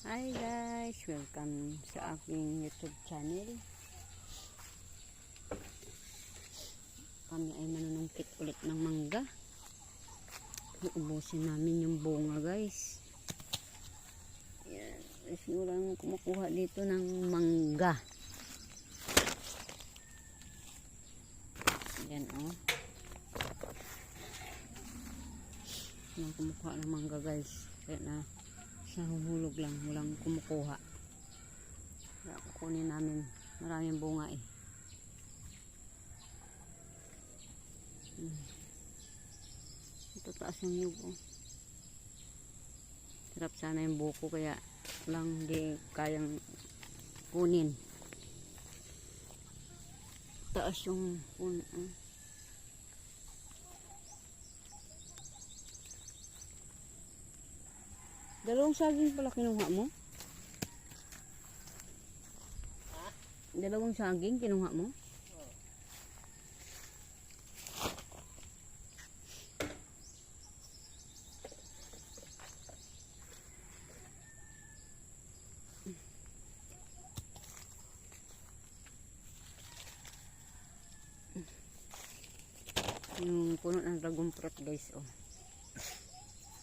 Hi guys, welcome sa aking YouTube channel. Kami ay manunungkit ulit ng mangga. Iubusin namin yung bunga guys. Yan, siguro lang kumukuha dito ng mangga. Yan oh. Yan kumukuha ng mangga guys. Kaya na nahuhulog lang, walang kumukuha. Kaya kukunin namin, maraming bunga eh. Ito taas yung nyug oh. Sarap sana yung buko kaya lang di kayang kunin. Taas yung puno oh. Dalawang saging pala kinuha mo? Ha? Dalawang saging kinuha mo? Oo. Yung puno ng dragon fruit guys oh.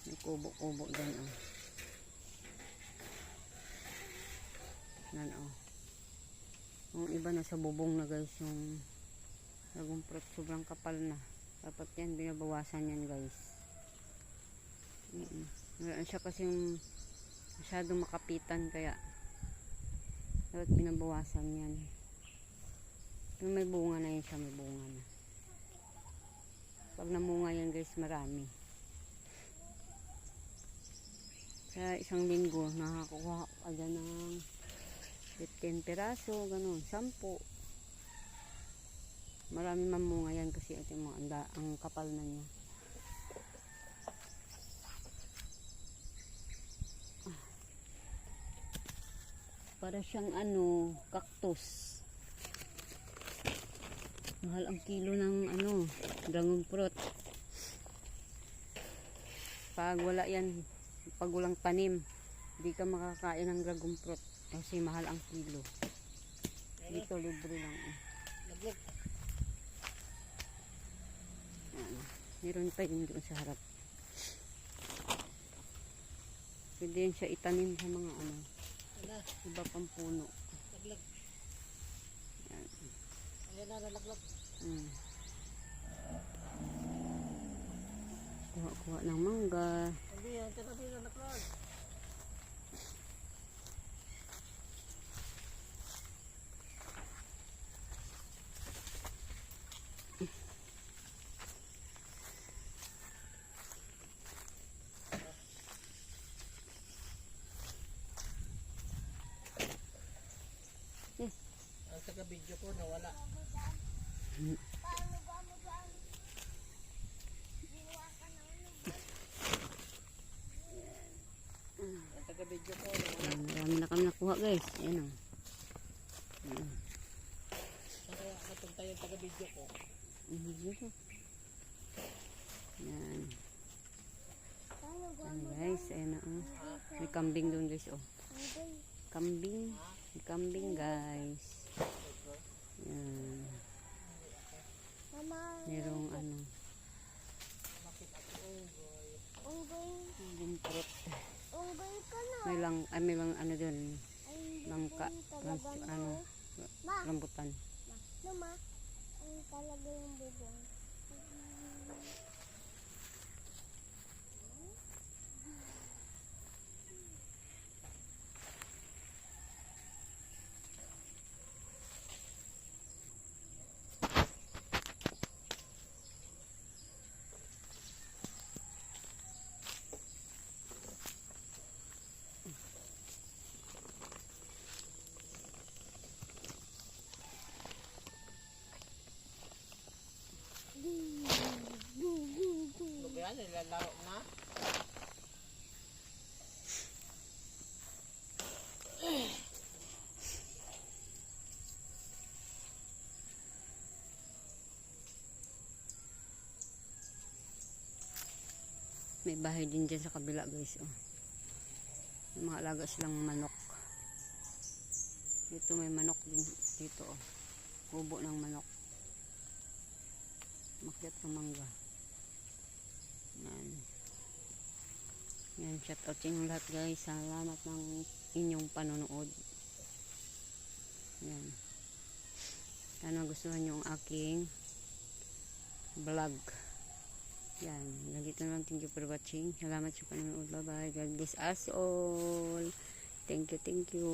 May kubo-kubo dyan oh. Yan oh. Yung iba na sa bubong na guys yung dragon fruit sobrang kapal na. Dapat yan binabawasan yan guys. Meron siya kasi yung masyadong makapitan kaya dapat binabawasan yan. Yung may bunga na yun siya, may bunga na. Pag namunga yan guys marami. Sa isang linggo nakakuha ka dyan ng 15 piraso, ganun, 10. Marami mamunga yan kasi ito mo, ang kapal na niya. Para siyang ano, cactus. Mahal ang kilo ng ano, dragon fruit. Pag wala yan, pag walang tanim, hindi ka makakain ng dragon fruit. Kasi mahal ang kilo. Dito libre lang. Meron pa yun doon sa harap. Pwede yun siya itanim sa mga ano. Iba pang puno. Laglag. Yan. Ayan na, nalaglag. Kuha-kuha ng mangga. Hindi yan, tinabi na nalaglag. Ang taga-video ko nawala. Ang taga-video ko nawala. Marami na kami nakuha guys. Ayan o. Kaya napunta yung taga-video ko. Yan. Ayan guys. Ayan o. May kambing doon guys o. Kambing. May kambing guys. Yan. Merong ano. Fruit. May lang ano doon. Langka. Ano. Rambutan. Mama, ang talaga yung bubong. Yan, nilalaro na. May bahay din dyan sa kabila guys oh. Mga alaga silang manok. Dito may manok din dito. Oh. Kubo ng manok. Makyat ng mangga. Yan. Yan, shout out sa inyong lahat guys. Salamat ng inyong panonood. Yan. Sana gustuhan nyo ang aking vlog. Yan. Ganito lang. Thank you for watching. Salamat sa panonood. Bye bye. God bless us all. Thank you. Thank you.